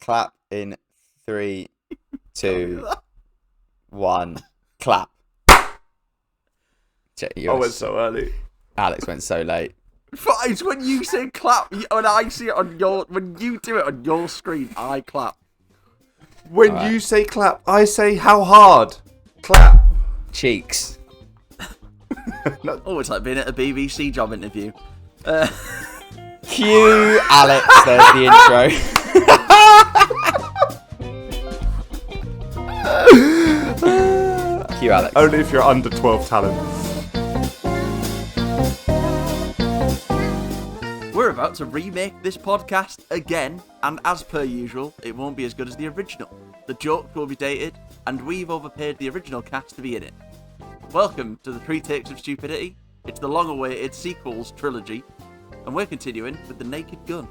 Clap in 3, 2, 1. Clap. I went so early. Alex went so late. It's when you say clap, when I see it on when you do it on your screen, I clap. When Alright. you say clap, I say how hard. Clap. Cheeks. Oh, it's like being at a BBC job interview. Cue Alex. There's the intro. Cue Alex. Only if you're under 12 talent. We're about to remake this podcast again, and as per usual, it won't be as good as the original. The jokes will be dated, and we've overpaid the original cast to be in it. Welcome to the Three Takes of Stupidity. It's the long-awaited sequels trilogy, and we're continuing with The Naked Gun.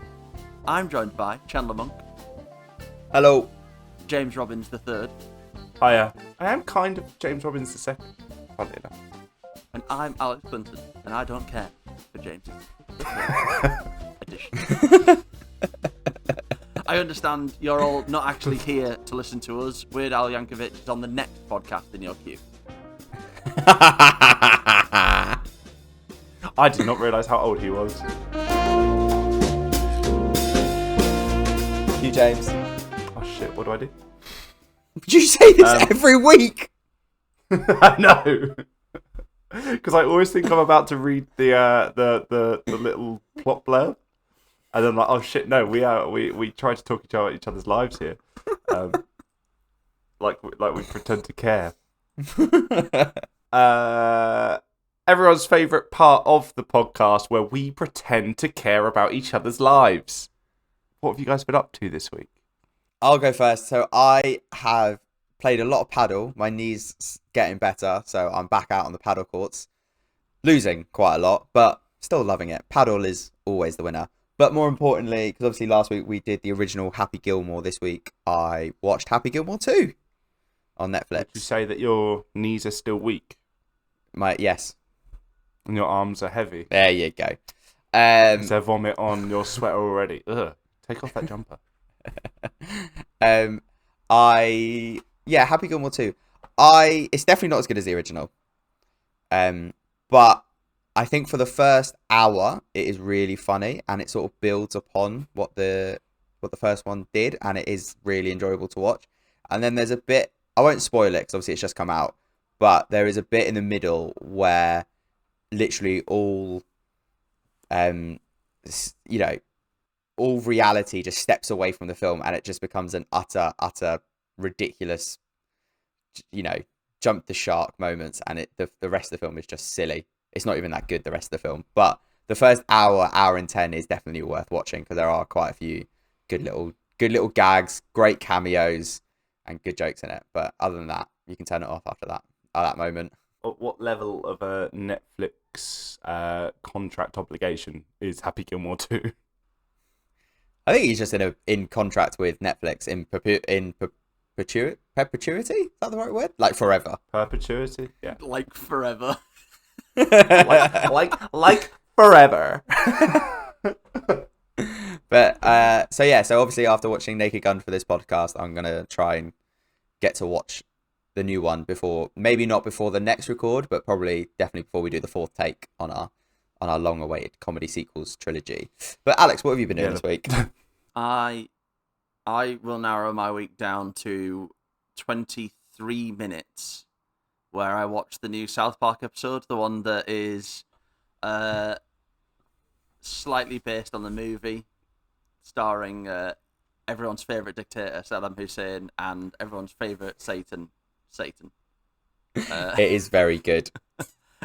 I'm joined by Chandler Monk, Hello. James Robbins III, I am kind of James Robbins II, funnily enough. and I'm Alex Clinton, and I don't care for James's edition. I understand you're all not actually here to listen to us. Weird Al Yankovic is on the next podcast in your queue. I did not realise how old he was. You, James. Oh shit, what do I do? You say this every week. I know. Because I always think I'm about to read the little plot blurb, and then I'm like, oh shit, no, we try to talk about each other's lives here, like we pretend to care. Everyone's favourite part of the podcast where we pretend to care about each other's lives. What have you guys been up to this week? I'll go first. So I have played a lot of paddle. My knee's getting better, so I'm back out on the paddle courts. Losing quite a lot, but still loving it. Paddle is always the winner. But more importantly, because obviously last week we did the original Happy Gilmore, this week I watched Happy Gilmore 2 on Netflix. Would you say that your knees are still weak Yes. and your arms are heavy? There you go. Is there vomit on your sweater already? Ugh. Take off that jumper. Happy Gilmore 2. It's definitely not as good as the original. But I think for the first hour it is really funny, and it sort of builds upon what the first one did, and it is really enjoyable to watch. And then there's a bit, I won't spoil it because obviously it's just come out, but there is a bit in the middle where literally all all reality just steps away from the film, and it just becomes an utter ridiculous, jump the shark moments, and the rest of the film is just silly. It's not even that good, the rest of the film, but the first hour and 10 is definitely worth watching because there are quite a few good little gags, great cameos, and good jokes in it. But other than that, you can turn it off after that moment. What level of a Netflix contract obligation is Happy Gilmore 2? I think he's just in contract with Netflix in perpetuity. Is that the right word? Like forever. Perpetuity? Yeah. Like forever. like forever. But so obviously after watching Naked Gun for this podcast, I'm gonna try and get to watch the new one maybe not before the next record, but definitely before we do the fourth take on our long-awaited comedy sequels trilogy. But Alex, what have you been doing this week? I will narrow my week down to 23 minutes, where I watched the new South Park episode, the one that is slightly based on the movie, starring everyone's favourite dictator, Saddam Hussein, and everyone's favourite Satan. It is very good.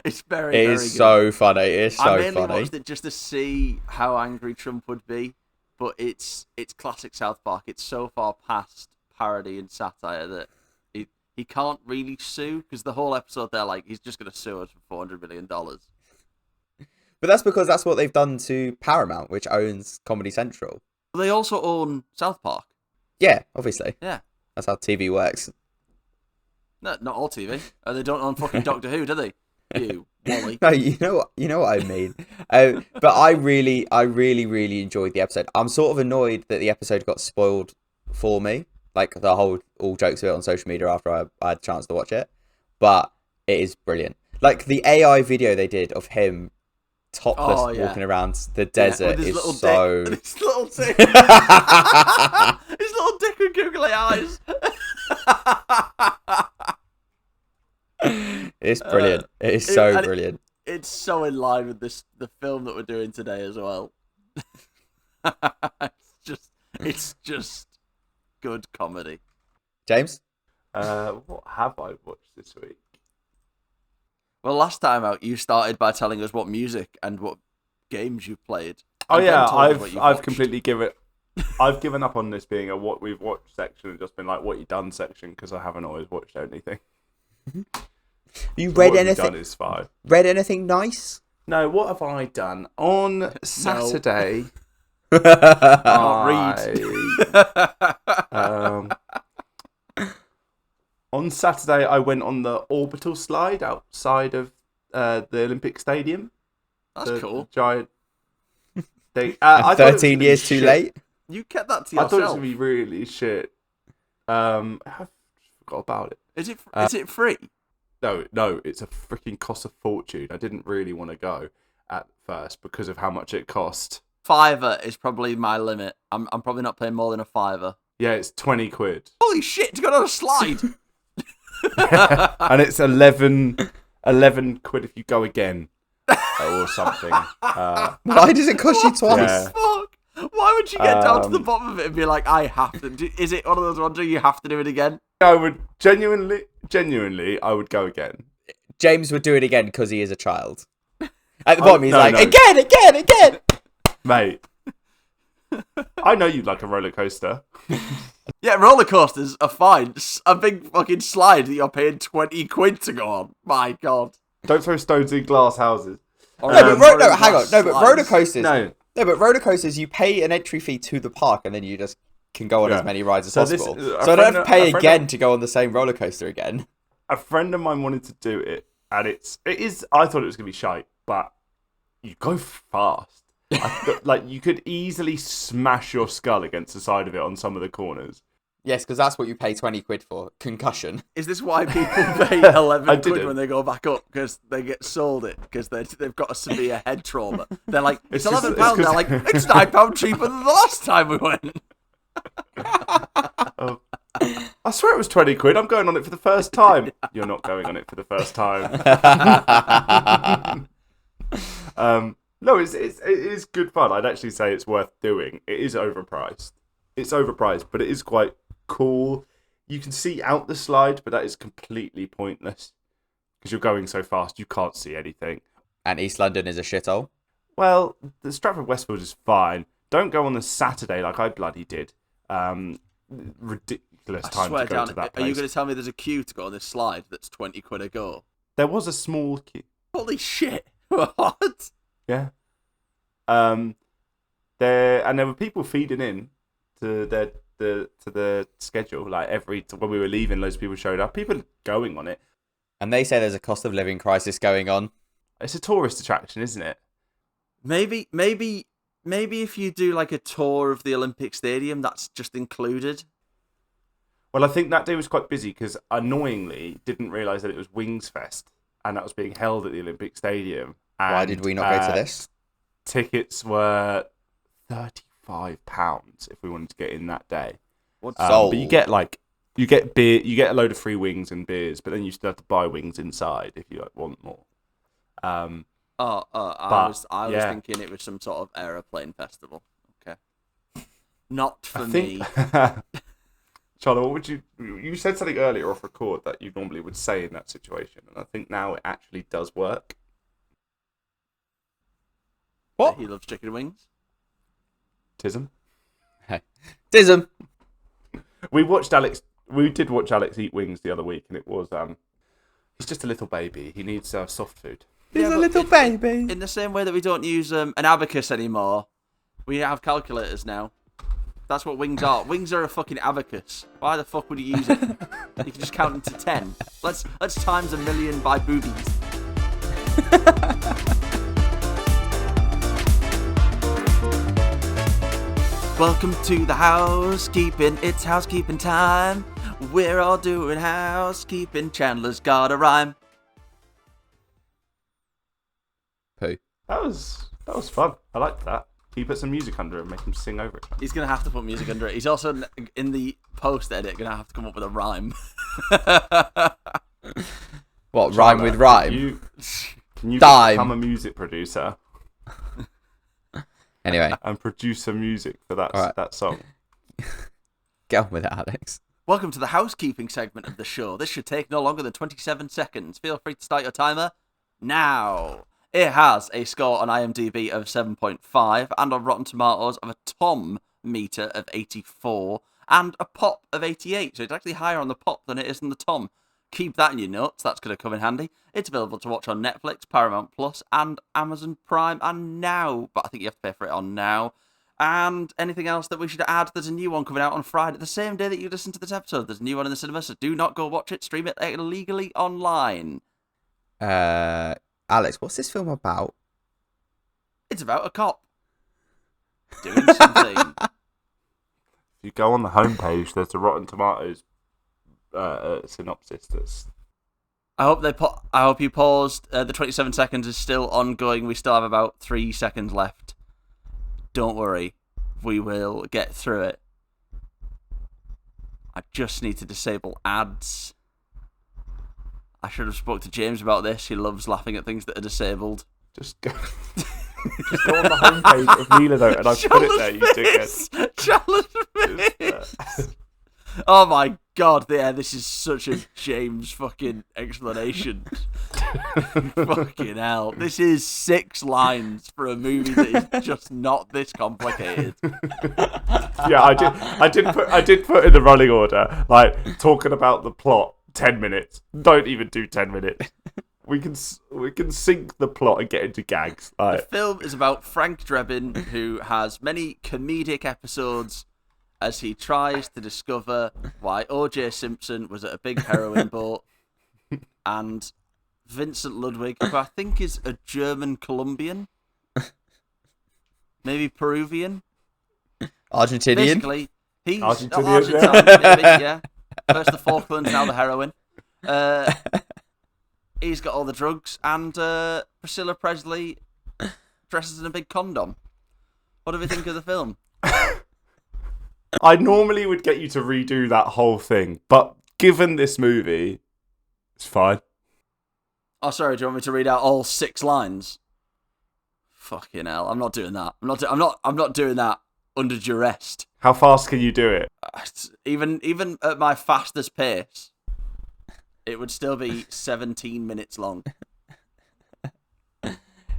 It's very It very is good. so funny. It's so I mainly funny. watched it just to see how angry Trump would be, but it's classic South Park. It's so far past parody and satire that he can't really sue, because the whole episode they're like, he's just going to sue us for $400 million. But that's because that's what they've done to Paramount, which owns Comedy Central. They also own South Park. Yeah, obviously. Yeah. That's how TV works. No, not all TV. They don't own fucking Doctor Who, do they? You, Wally. No, you know what I mean. But I really enjoyed the episode. I'm sort of annoyed that the episode got spoiled for me. Like the whole all jokes of it on social media after I had a chance to watch it, but it is brilliant. Like the AI video they did of him topless walking around the desert is so. Dick, his little dick. His little dick with googly eyes. It's brilliant. It is so brilliant. It's so in line with the film that we're doing today as well. It's just good comedy. James? What have I watched this week? Well, last time out, you started by telling us what music and what games you played. Oh yeah, I've completely I've given up on this being a what we've watched section and just been like what you done section because I haven't always watched anything. You read anything? Done is fine. Read anything nice? No. What have I done on Saturday? Read. On Saturday, I went on the orbital slide outside of the Olympic Stadium. That's cool. Giant thing. 13 years too late. You kept that to yourself. I thought it was gonna be really shit. I forgot about it. Is it free? No, it's a freaking cost a fortune. I didn't really want to go at first because of how much it cost. £5 is probably my limit. I'm probably not paying more than a £5. Yeah, it's 20 quid. Holy shit, to go on a slide! And it's 11 quid if you go again. Or something. Why does it cost you twice? Yeah. Fuck! Why would you get down to the bottom of it and be like, I have to? Is it one of those ones where you have to do it again? I would genuinely, I would go again. James would do it again because he is a child. At the bottom, he's again! Mate, I know you'd like a roller coaster. Yeah, roller coasters are fine. A big fucking slide that you're paying 20 quid to go on. My God. Don't throw stones in glass houses. Hang on. No, but roller coasters. No, but roller coasters, you pay an entry fee to the park, and then you just can go on as many rides as possible. So I don't have to pay again to go on the same roller coaster again. A friend of mine wanted to do it, and it is. I thought it was gonna be shite, but you go fast. Like you could easily smash your skull against the side of it on some of the corners. Yes, because that's what you pay 20 quid for. Concussion. Is this why people pay 11 quid when they go back up? Because they get sold it because they've got a severe head trauma. They're like, it's £11. They're like, it's £9 cheaper than the last time we went. I swear it was 20 quid. I'm going on it for the first time. You're not going on it for the first time. No, it is good fun. I'd actually say it's worth doing. It is overpriced. But it is quite cool. You can see out the slide, but that is completely pointless because you're going so fast you can't see anything. And East London is a shithole. Well, the Stratford Westfield is fine. Don't go on the Saturday like I bloody did. Ridiculous time to go to that place. Are you going to tell me there's a queue to go on this slide that's 20 quid a go? There was a small queue. Holy shit! What? Yeah. There were people feeding in to the schedule. Like when we were leaving, loads of people showed up. People going on it. And they say there's a cost of living crisis going on. It's a tourist attraction, isn't it? Maybe if you do like a tour of the Olympic Stadium, that's just included. Well, I think that day was quite busy because annoyingly didn't realise that it was Wings Fest and that was being held at the Olympic Stadium. And, why did we not go to this? Tickets were £35 if we wanted to get in that day. But you get beer, you get a load of free wings and beers, but then you still have to buy wings inside if you want more. I was thinking it was some sort of aeroplane festival. Okay, not for me. Chandler, what would you said something earlier off record that you normally would say in that situation, and I think now it actually does work. What? He loves chicken wings. Tism. Tism. We did watch Alex eat wings the other week, and it was he's just a little baby. He needs soft food. He's a little baby. In the same way that we don't use an abacus anymore, we have calculators now. That's what wings are. Wings are a fucking abacus. Why the fuck would you use it? You can just count them to 10. Let's times 1,000,000 by boobies. Welcome to the housekeeping, it's housekeeping time. We're all doing housekeeping, Chandler's got a rhyme. Poo. That was fun. I liked that. Can you put some music under it and make him sing over it? He's going to have to put music under it. He's also, in the post-edit, going to have to come up with a rhyme. What, Chandler, rhyme with rhyme? Can you Dime. become a music producer Anyway, and produce some music for that All right. that song? get on with it, Alex. Welcome to the housekeeping segment of the show. This should take no longer than 27 seconds. Feel free to start your timer now. It has a score on IMDb of 7.5 and on Rotten Tomatoes of a Tom meter of 84 and a pop of 88. So it's actually higher on the pop than it is on the Tom. Keep that in your notes. That's going to come in handy. It's available to watch on Netflix, Paramount Plus, and Amazon Prime, and Now. But I think you have to pay for it on Now. And anything else that we should add? There's a new one coming out on Friday, the same day that you listen to this episode. There's a new one in the cinema, so do not go watch it. Stream it illegally online. Alex, what's this film about? It's about a cop doing something. If you go on the homepage, there's a Rotten Tomatoes synopsis. That's I hope you paused. The 27 seconds is still ongoing. We still have about 3 seconds left. Don't worry, we will get through it. I just need to disable ads. I should have spoke to James about this. He loves laughing at things that are disabled. just go. Just go on the homepage of Mila though, and I put it there. You dickhead. Charles. Oh my god, yeah, this is such a James fucking explanation. Fucking hell. This is 6 lines for a movie that is just not this complicated. Yeah, I did put in the running order, like talking about the plot 10 minutes. Don't even do 10 minutes. We can sync the plot and get into gags. The film is about Frank Drebin, who has many comedic episodes as he tries to discover why O.J. Simpson was at a big heroin boat, and Vincent Ludwig, who I think is a German Colombian, maybe Peruvian, Argentinian? basically he's Argentinian, Argentine, maybe, yeah. First the Falklands, now the heroin. He's got all the drugs, and Priscilla Presley dresses in a big condom. What do we think of the film? I normally would get you to redo that whole thing, but given this movie, it's fine. Oh, sorry. Do you want me to read out all 6 lines? Fucking hell! I'm not doing that. I'm not doing that under duress. How fast can you do it? Even at my fastest pace, it would still be 17 minutes long.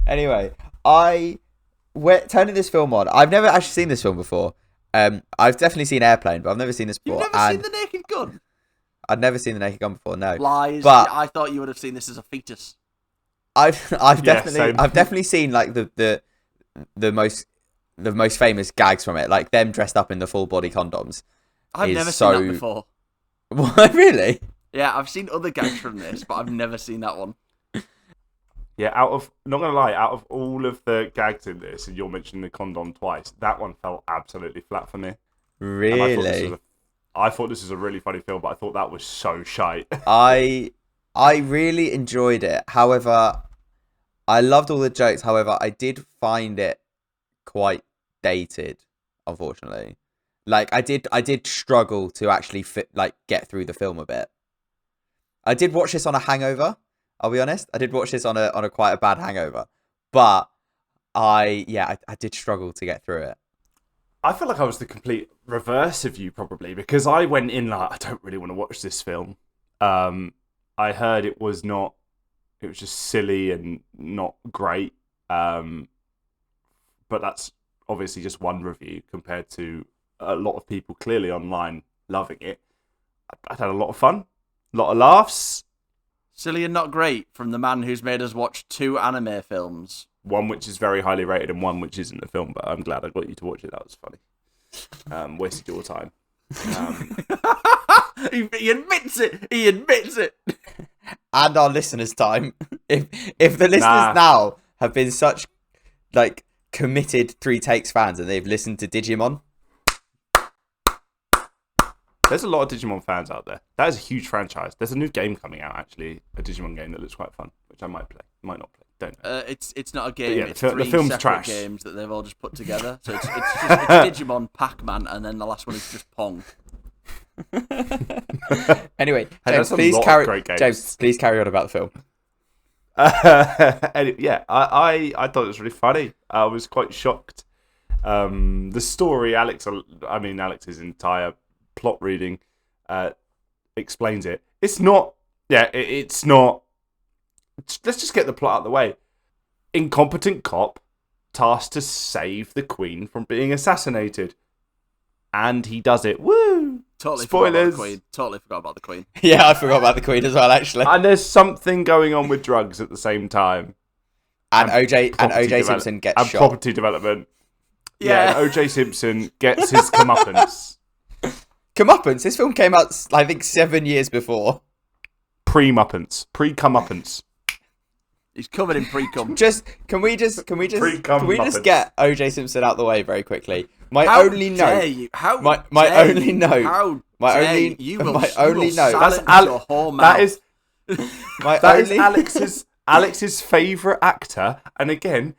Anyway, turning this film on. I've never actually seen this film before. I've definitely seen Airplane, but I've never seen this before. You've never seen The Naked Gun? I'd never seen The Naked Gun before, no. Lies. But I thought you would have seen this as a fetus. I've same. definitely seen like the most famous gags from it, like them dressed up in the full body condoms. I've never seen that before. What, really? Yeah, I've seen other gags from this, but I've never seen that one. Yeah, not gonna lie, out of all of the gags in this, and you're mentioning the condom twice, that one fell absolutely flat for me. Really? I thought this was a really funny film, but I thought that was so shite. I really enjoyed it. However, I loved all the jokes. However, I did find it quite dated, unfortunately. Like I did struggle to actually get through the film a bit. I did watch this on a hangover. I'll be honest. I did watch this on a quite a bad hangover, but I did struggle to get through it. I feel like I was the complete reverse of you, probably, because I went in like, I don't really want to watch this film. I heard it was just silly and not great. But that's obviously just one review compared to a lot of people clearly online loving it. I had a lot of fun, a lot of laughs. Silly and not great from the man who's made us watch 2 anime films. One which is very highly rated and one which isn't a film, but I'm glad I got you to watch it. That was funny. Wasted your time. He admits it. He admits it. And our listeners' time. If the listeners now have been such like committed Three Takes fans and they've listened to Digimon, There's a lot of Digimon fans out there. That is a huge franchise. There's a new game coming out, actually, a Digimon game that looks quite fun, which I might play, might not play. Don't know. It's not a game. Yeah, it's the three film's separate trash. games that they've all just put together. So it's Digimon, Pac-Man, and then the last one is just Pong. Anyway, Hey, James, that's a please lot of carry. great games. James, please carry on about the film. Yeah, I thought it was really funny. I was quite shocked. The story, Alex's entire plot reading explains it. It's not. Yeah, it's not. Let's just get the plot out of the way. Incompetent cop tasked to save the Queen from being assassinated, and he does it. Woo! Totally Spoilers. forgot about the Queen. Totally forgot about the Queen. Yeah, I forgot about the Queen as well, actually. And there's something going on with drugs at the same time. And OJ property Simpson gets and shot. property development. Yeah. And OJ Simpson gets his comeuppance. Comeuppance. This film came out, I think, 7 years before. Pre-comeuppance. He's covered in pre-cum. Can we just Pre-comeuppance. get OJ Simpson out the way very quickly? My How only dare note. you? How My dare only you? note. How My dare only- you? Will, my you only will note. silence That's your whole mouth. That is My that is only Alex's favourite actor. And again,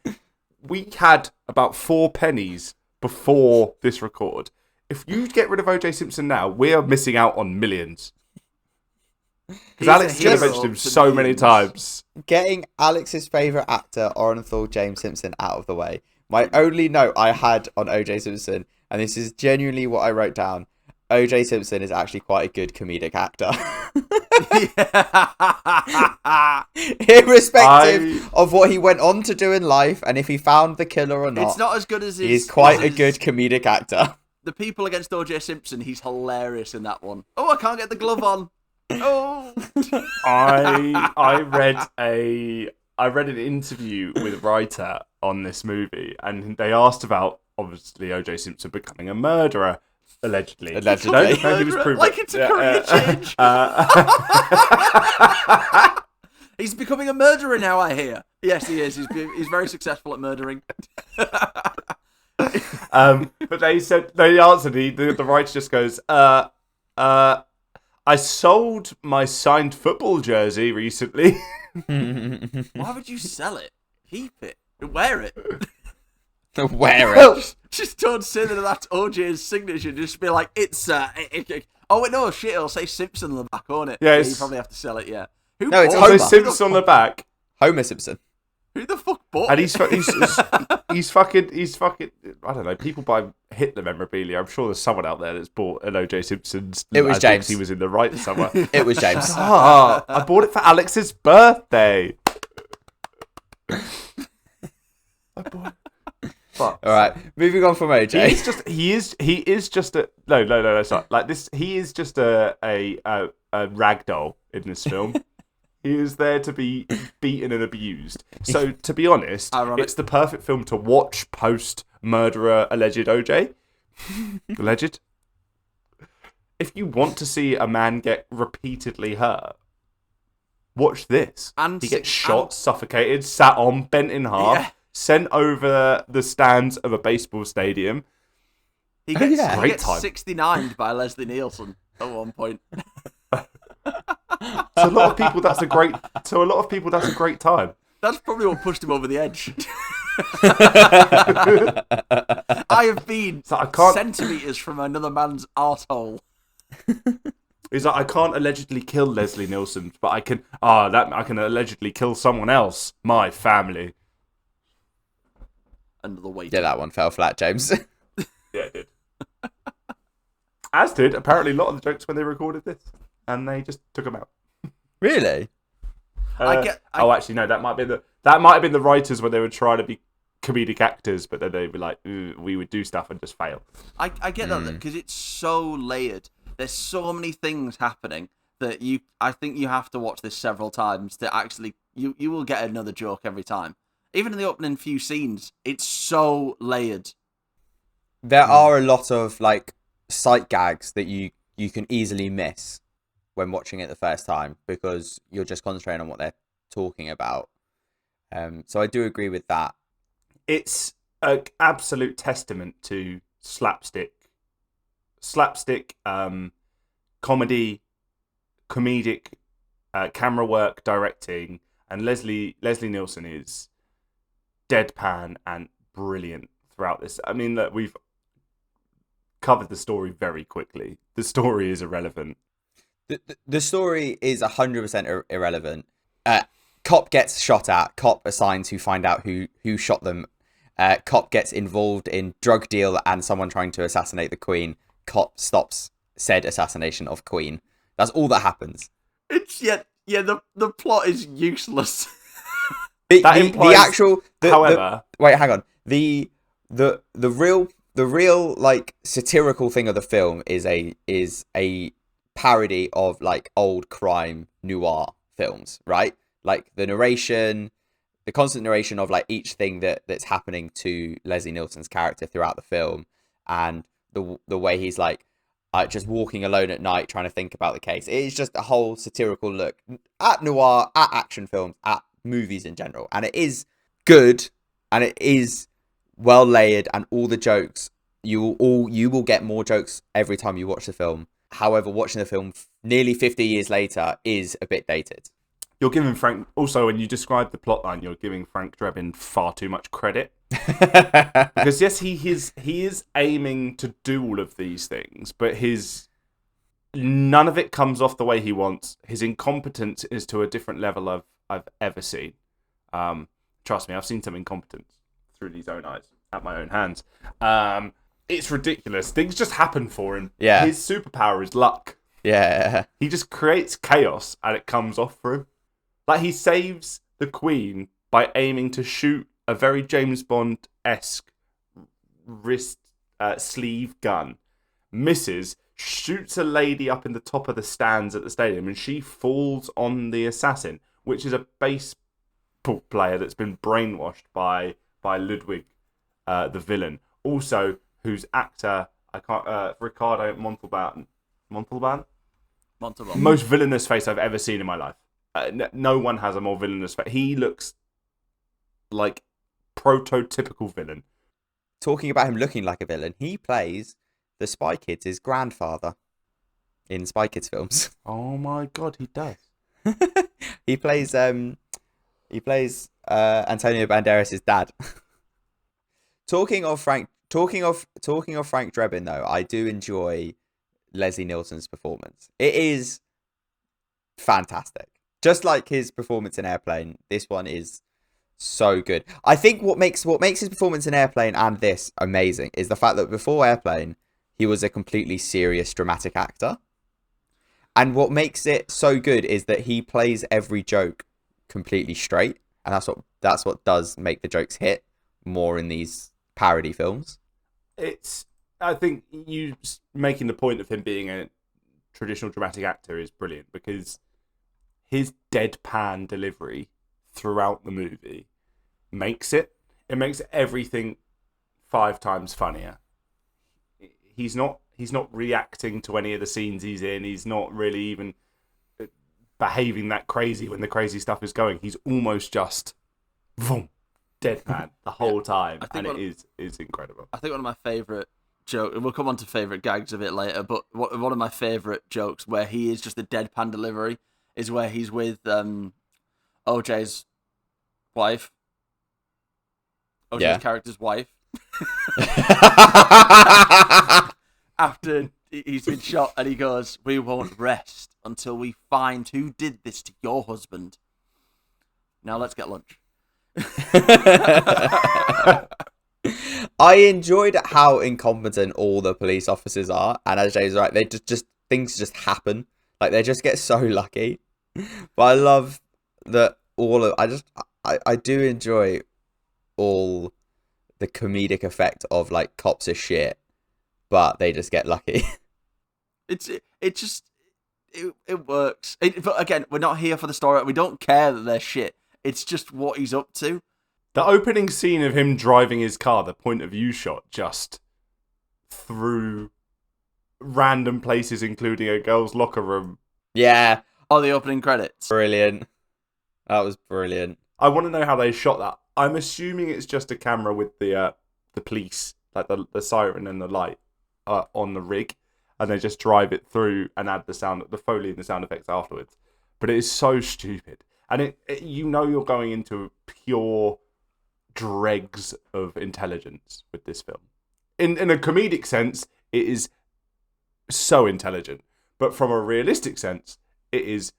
we had about 4 pennies before this record. If you get rid of OJ Simpson now, we are missing out on millions. Because Alex a has hero mentioned him to so many millions. times. getting Alex's favourite actor, Orenthal James Simpson, out of the way. My only note I had on OJ Simpson, and this is genuinely what I wrote down, OJ Simpson is actually quite a good comedic actor. Irrespective of what he went on to do in life, and if he found the killer or not, It's not as good as his... he's quite a his- good comedic actor. The People Against O.J. Simpson, he's hilarious in that one. Oh, I can't get the glove on. Oh. I read an interview with a writer on this movie, and they asked about obviously OJ Simpson becoming a murderer, allegedly. Allegedly. No, he was proven. Like it's a career change. He's becoming a murderer now, I hear. Yes, he is. He's very successful at murdering. But they answered. The writer just goes, I sold my signed football jersey recently. Why would you sell it? Keep it. Wear it. Wear it. Just don't say that that's OJ's signature. Just be like, it's oh wait, no shit. It'll say Simpson on the back, won't it? Yeah, You it's- probably have to sell it. Yeah. No, it's bought Homer. it? OJ Simpson on the back, Homer Simpson. Who the fuck bought and it? he's fucking. I don't know. People buy Hitler memorabilia. I'm sure there's someone out there that's bought an OJ Simpson's. It was I think James. He was in the right somewhere. It was James. Ah, I bought it for Alex's birthday. I bought it. Fuck. All right, moving on from OJ. He is just a no, sorry. Like this, he is just a rag doll in this film. He is there to be beaten and abused. So to be honest, Ironic. it's the perfect film to watch post murderer alleged OJ. Alleged. If you want to see a man get repeatedly hurt, watch this. And he gets si- shot, and- suffocated, sat on, bent in half. Yeah. Sent over the stands of a baseball stadium. He gets, yeah. he Great gets time. 69'd by Leslie Nielsen at one point. To a lot of people, that's a great time. That's probably what pushed him over the edge. I have been So I can't. centimetres from another man's arsehole. He's like, I can't allegedly kill Leslie Nielsen, but I can. I can allegedly kill someone else, my family. Under the weight. Yeah, that one fell flat, James. Yeah, it did. As did apparently a lot of the jokes when they recorded this, and they just took them out. Really? Actually, no. That might have been the writers when they were trying to be comedic actors, but then they'd be like, we would do stuff and just fail. I get that because it's so layered. There's so many things happening that I think you have to watch this several times to actually you will get another joke every time. Even in the opening few scenes, it's so layered. There are a lot of like sight gags that you can easily miss when watching it the first time because you're just concentrating on what they're talking about. So I do agree with that. It's an absolute testament to slapstick comedic camera work, directing, and Leslie Nielsen is deadpan and brilliant throughout this. I mean, that we've covered the story very quickly. The story is irrelevant. The story is 100% irrelevant. Cop gets shot at. Cop assigned to find out who shot them. Cop gets involved in drug deal and someone trying to assassinate the Queen. Cop stops said assassination of Queen. That's all that happens. It's the plot is useless. The actual wait, hang on. The real like satirical thing of the film is a parody of like old crime noir films, right? Like the constant narration of like each thing that's happening to Leslie Nielsen's character throughout the film, and the way he's like just walking alone at night trying to think about the case. It is just a whole satirical look at noir, at action films, at movies in general, and it is good and it is well layered, and all the jokes you will get more jokes every time you watch the film. However, watching the film nearly 50 years later is a bit dated. You're giving Frank, also when you describe the plotline, you're giving Frank Drebin far too much credit. Because yes, he is aiming to do all of these things, but none of it comes off the way he wants. His incompetence is to a different level I've ever seen. Trust me, I've seen some incompetence through these own eyes, at my own hands. It's ridiculous. Things just happen for him. Yeah. His superpower is luck. Yeah. He just creates chaos and it comes off for him. Like, he saves the Queen by aiming to shoot a very James Bond-esque wrist sleeve gun. Misses, shoots a lady up in the top of the stands at the stadium, and she falls on the assassin, which is a baseball player that's been brainwashed by Ludwig, the villain. Also, whose actor, Ricardo Montalban? Most villainous face I've ever seen in my life. No one has a more villainous face. He looks like prototypical villain. Talking about him looking like a villain, he plays the Spy Kids' grandfather in Spy Kids films. Oh my god, he does. He plays Antonio Banderas' dad. Talking of Frank Drebin though, I do enjoy Leslie Nielsen's performance. It is fantastic. Just like his performance in Airplane, this one is so good. I think what makes his performance in Airplane and this amazing is the fact that before Airplane, he was a completely serious dramatic actor. And what makes it so good is that he plays every joke completely straight, and that's what does make the jokes hit more in these parody films. I think you making the point of him being a traditional dramatic actor is brilliant, because his deadpan delivery throughout the movie makes everything 5 times funnier. He's not reacting to any of the scenes he's in. He's not really even behaving that crazy when the crazy stuff is going. He's almost just boom, deadpan the whole time, and it is incredible. I think one of my favourite jokes, we'll come on to favourite gags a bit later, but one of my favourite jokes where he is just a deadpan delivery is where he's with OJ's wife. OJ's character's wife. After he's been shot, and he goes, "We won't rest until we find who did this to your husband. Now let's get lunch." I enjoyed how incompetent all the police officers are, and as Jay's right, they just things just happen. Like, they just get so lucky. But I love that I do enjoy all the comedic effect of like cops are shit, but they just get lucky. It works. But again, we're not here for the story. We don't care that they're shit. It's just what he's up to. The opening scene of him driving his car, the point of view shot, just through random places, including a girl's locker room. Yeah. Oh, the opening credits. Brilliant. That was brilliant. I want to know how they shot that. I'm assuming it's just a camera with the police, like the siren and the light on the rig. and they just drive it through and add the Foley and the sound effects afterwards. But it is so stupid, and you're going into pure dregs of intelligence with this film. In a comedic sense, it is so intelligent, but from a realistic sense, it is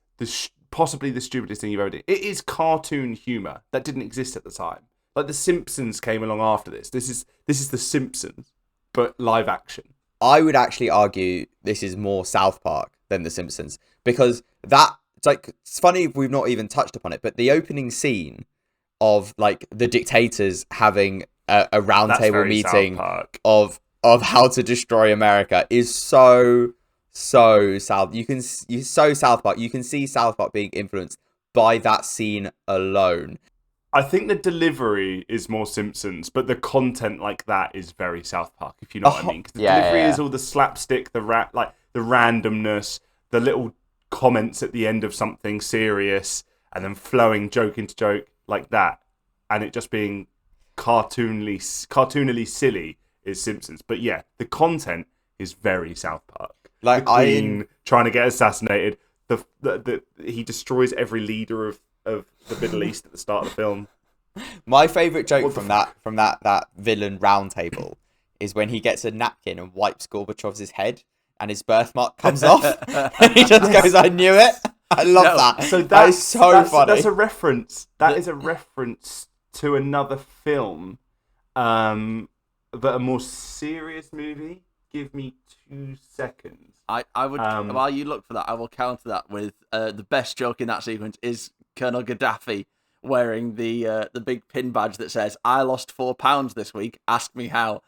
possibly the stupidest thing you've ever done. It is cartoon humor that didn't exist at the time. Like The Simpsons came along after this. This is The Simpsons, but live action. I would actually argue this is more South Park than The Simpsons, because it's funny we've not even touched upon it, but the opening scene of like the dictators having a roundtable meeting of how to destroy America is so South. So South Park. You can see South Park being influenced by that scene alone. I think the delivery is more Simpsons, but the content like that is very South Park, if you know what I mean. Because the delivery is all the slapstick, the randomness, the little comments at the end of something serious, and then flowing joke into joke like that, and it just being cartoonily silly is Simpsons. But yeah, the content is very South Park. Like the Queen trying to get assassinated. He destroys every leader of the Middle East at the start of the film. My favourite joke from that villain roundtable is when he gets a napkin and wipes Gorbachev's head and his birthmark comes off and he just goes, "I knew it." I love that. So that is so funny. That's a reference. That is a reference to another film, but a more serious movie. Give me 2 seconds. I would, while you look for that, I will counter that with the best joke in that sequence is Colonel Gaddafi wearing the big pin badge that says, "I lost 4 pounds this week. Ask me how."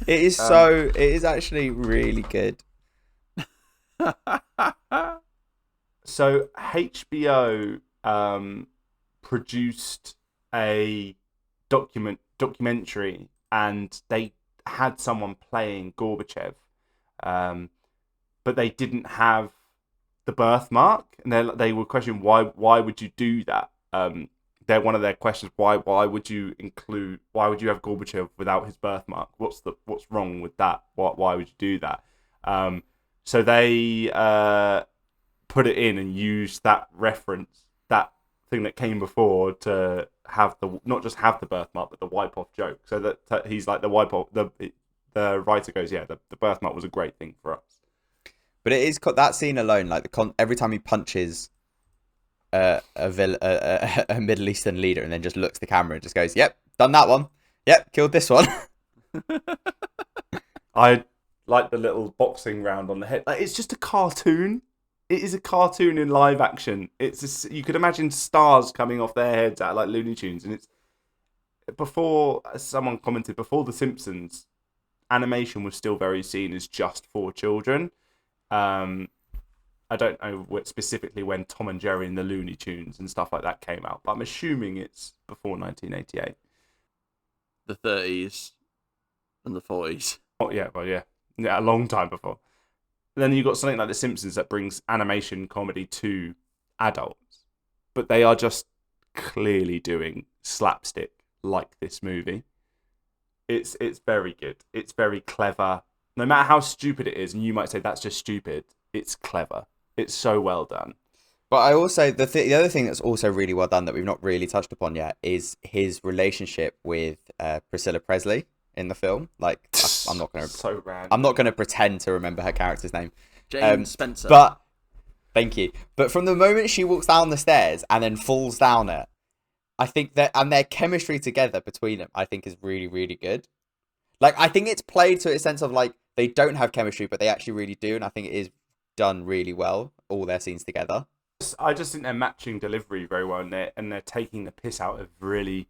It is actually really good. So HBO produced a documentary, and they had someone playing Gorbachev, but they didn't have the birthmark, and they were questioning why would you do that? One of their questions, why would you have Gorbachev without his birthmark? What's wrong with that? Why would you do that? So they put it in and used that reference, that thing that came before, to have not just have the birthmark, but the wipe off joke. So that he's like the wipe off. The writer goes, yeah, the birthmark was a great thing for us. But it is that scene alone, like every time he punches a Middle Eastern leader and then just looks at the camera and just goes, "Yep, done that one. Yep, killed this one." I like the little boxing round on the head. Like, it's just a cartoon. It is a cartoon in live action. You could imagine stars coming off their heads out like Looney Tunes. And it's before, as someone commented, before The Simpsons, animation was still very seen as just for children. I don't know specifically when Tom and Jerry and the Looney Tunes and stuff like that came out, but I'm assuming it's before 1988. The 30s and the 40s. Oh yeah, well yeah, a long time before. Then you've got something like The Simpsons that brings animation comedy to adults, but they are just clearly doing slapstick like this movie. It's very good. It's very clever. No matter how stupid it is, and you might say that's just stupid, it's clever. It's so well done. But I also the other thing that's also really well done that we've not really touched upon yet is his relationship with Priscilla Presley in the film. Like, I'm not gonna pretend to remember her character's name. Jane Spencer. But thank you. But from the moment she walks down the stairs and then falls down it, I think and their chemistry together between them, I think, is really, really good. Like, I think it's played to a sense of like they don't have chemistry, but they actually really do, and I think it is done really well, all their scenes together. I just think they're matching delivery very well, and they're taking the piss out of really.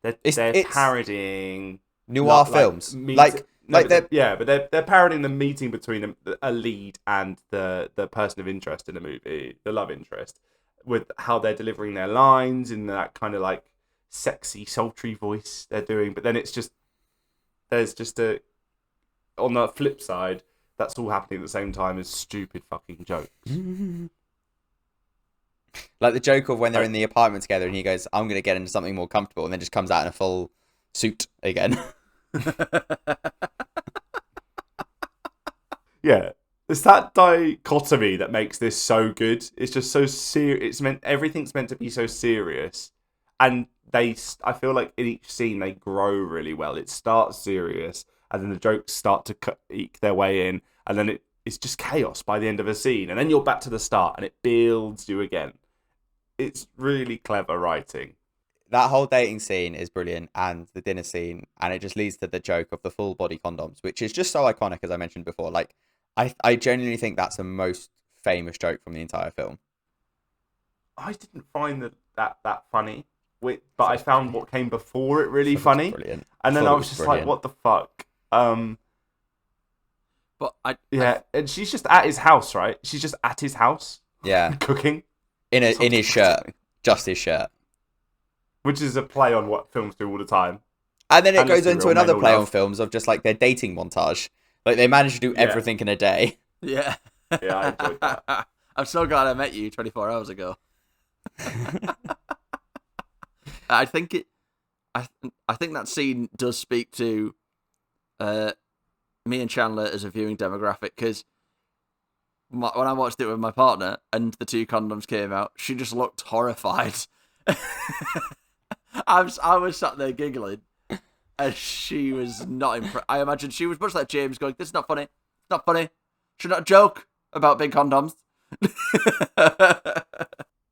They're parodying noir films, but they're parodying the meeting between a lead and the person of interest in the movie, the love interest, with how they're delivering their lines in that kind of like sexy, sultry voice they're doing. But then there's just on the flip side, that's all happening at the same time as stupid fucking jokes. Like the joke of when they're in the apartment together and he goes, I'm going to get into something more comfortable, and then just comes out in a full suit again. Yeah. It's that dichotomy that makes this so good. It's just so serious. Everything's meant to be so serious. And I feel like in each scene they grow really well. It starts serious, and then the jokes start to eke their way in, and then it's just chaos by the end of a scene. And then you're back to the start, and it builds you again. It's really clever writing. That whole dating scene is brilliant, and the dinner scene, and it just leads to the joke of the full body condoms, which is just so iconic, as I mentioned before. Like, I genuinely think that's the most famous joke from the entire film. I didn't find that funny, but I found what came before it really funny. Brilliant. And then I was just like, what the fuck? But and she's just at his house, right? She's just at his house. Yeah. Cooking. In his shirt. Just his shirt. Which is a play on what films do all the time. And then it goes into another play on films of just like their dating montage. Like they manage to do everything in a day. Yeah. Yeah, I enjoyed that. I'm so glad I met you 24 hours ago. I think that scene does speak to me and Chandler as a viewing demographic, because when I watched it with my partner and the two condoms came out, she just looked horrified. I was sat there giggling, and she was not impressed. I imagine she was much like James, going, "This is not funny. It's not funny. Should not joke about big condoms."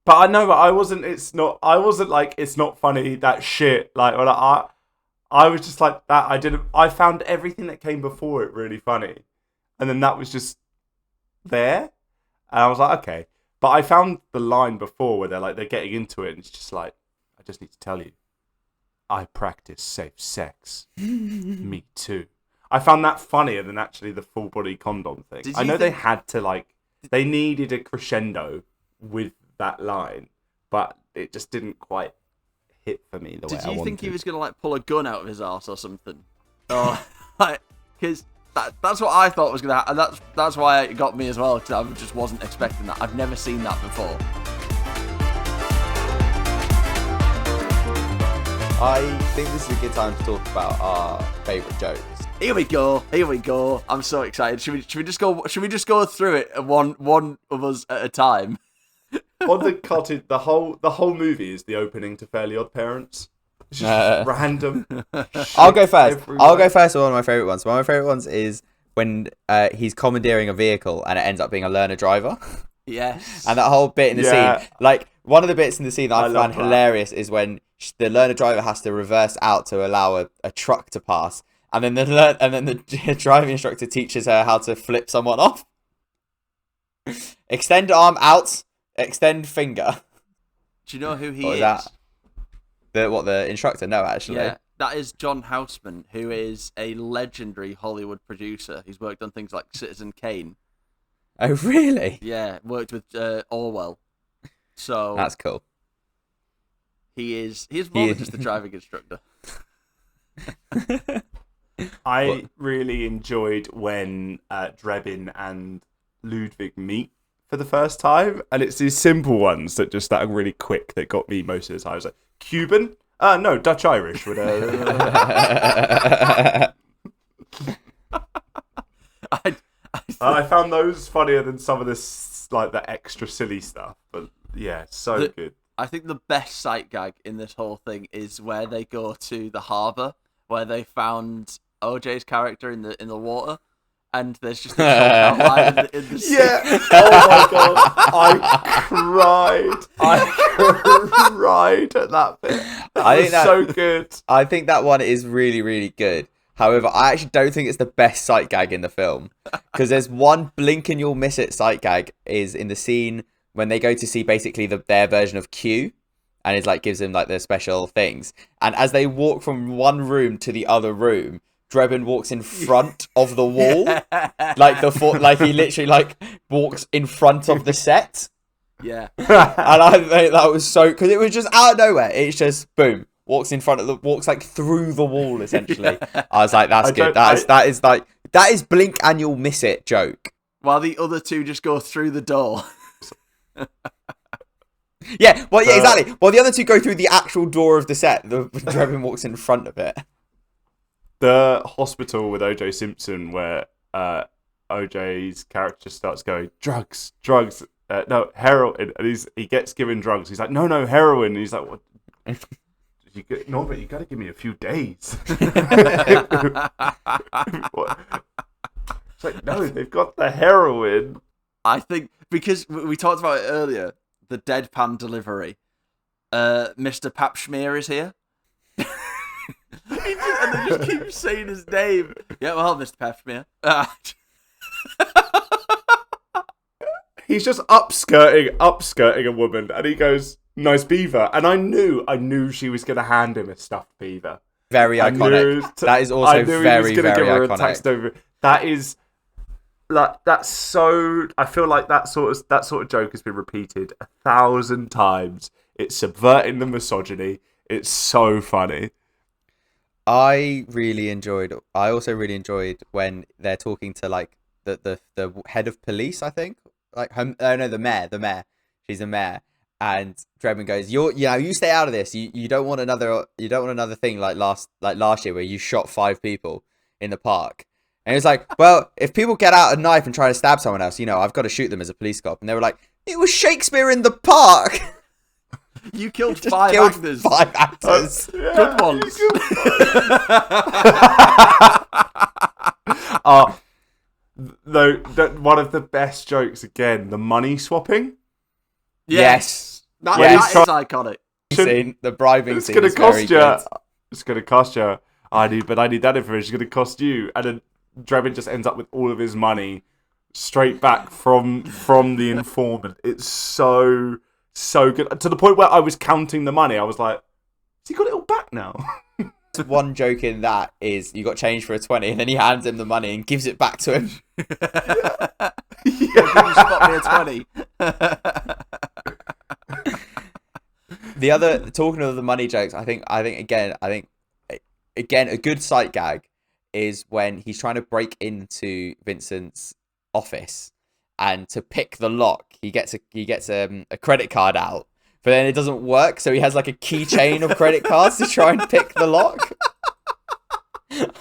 But I know, but I wasn't. I wasn't like, it's not funny, that shit. Like, when I was just like that. I found everything that came before it really funny, and then that was just there, and I was like, okay. But I found the line before where they're getting into it, and it's just like, I just need to tell you, I practice safe sex. Me too. I found that funnier than actually the full body condom thing. I know they had to they needed a crescendo with that line, but it just didn't quite hit for me the way I wanted. Did you think he was gonna pull a gun out of his arse or something? Or because that's what I thought was gonna happen. And that's why it got me as well, because I just wasn't expecting that. I've never seen that before. I think this is a good time to talk about our favourite jokes. Here we go. I'm so excited. Should we just go through it one of us at a time? On the cottage, the whole movie is the opening to Fairly Odd Parents. It's just random. I'll go first. I'll go first with one of my favourite ones. One of my favourite ones is when he's commandeering a vehicle and it ends up being a learner driver. Yes. And that whole bit in the scene, like one of the bits in the scene that I found hilarious is when the learner driver has to reverse out to allow a truck to pass, and then the driving instructor teaches her how to flip someone off. Extend arm out, extend finger. Do you know who he is? That? The instructor? No, actually. Yeah, that is John Houseman, who is a legendary Hollywood producer. He's worked on things like Citizen Kane. Oh, really? Yeah, worked with Orwell. So that's cool. He's more than just a driving instructor. I really enjoyed when Drebin and Ludwig meet for the first time, and it's these simple ones that are really quick that got me most of the time. I was like, Cuban? No, Dutch Irish. I found those funnier than some of this, like the extra silly stuff. But yeah, so good. I think the best sight gag in this whole thing is where they go to the harbour, where they found OJ's character in the water, and there's just a outline in the sea. Yeah. Oh my god, I cried at that bit. I think that's so good. I think that one is really, really good. However, I actually don't think it's the best sight gag in the film, because there's one blink and you'll miss it sight gag is in the scene when they go to see basically their version of Q, and it gives them their special things. And as they walk from one room to the other room, Drebin walks in front of the wall, he literally walks in front of the set. Yeah, and I think that was so, because it was just out of nowhere. It's just boom, walks through the wall essentially. I was like, that's good. That is blink and you'll miss it joke. While the other two just go through the door. Yeah, well, yeah, exactly. Well, the other two go through the actual door of the set. Drebin walks in front of it. The hospital with OJ Simpson, where OJ's character starts going, drugs, no, heroin, and he gets given drugs. He's like, no, heroin. And he's like, what? No, but you got to give me a few days. It's like, no, they've got the heroin. I think because we talked about it earlier, the deadpan delivery. Mr. Papschmear is here. And they just keep saying his name. Yeah, well, Mr. Papschmear. He's just upskirting a woman, and he goes, "Nice beaver." And I knew she was going to hand him a stuffed beaver. Very iconic. That is also very, very give her iconic. A text over. That is like that's so. I feel like that sort of joke has been repeated 1,000 times. It's subverting the misogyny. It's so funny. I also really enjoyed when they're talking to like the head of police, I think. The mayor. She's a mayor. And Drebin goes, you stay out of this. You don't want another thing like last year where you shot 5 people in the park. And it's like, well, if people get out a knife and try to stab someone else, I've got to shoot them as a police cop. And they were like, it was Shakespeare in the park. You killed Just 5 killed actors. 5 actors. Good ones. Though one of the best jokes again, the money swapping. Yes. That Yes. is iconic. Scene, the bribing It's scene gonna is very cost you. good. It's gonna cost you. I need that information. It's gonna cost you. And then Drebin just ends up with all of his money straight back from the informant. It's so good, to the point where I was counting the money. I was like, has he got it all back now? One joke in that is you got change for a 20 and then he hands him the money and gives it back to him. Yeah. Can you spot me a 20? Talking of the money jokes, I think again a good sight gag is when he's trying to break into Vincent's office, and to pick the lock he gets a credit card out, but then it doesn't work, so he has like a keychain of credit cards to try and pick the lock.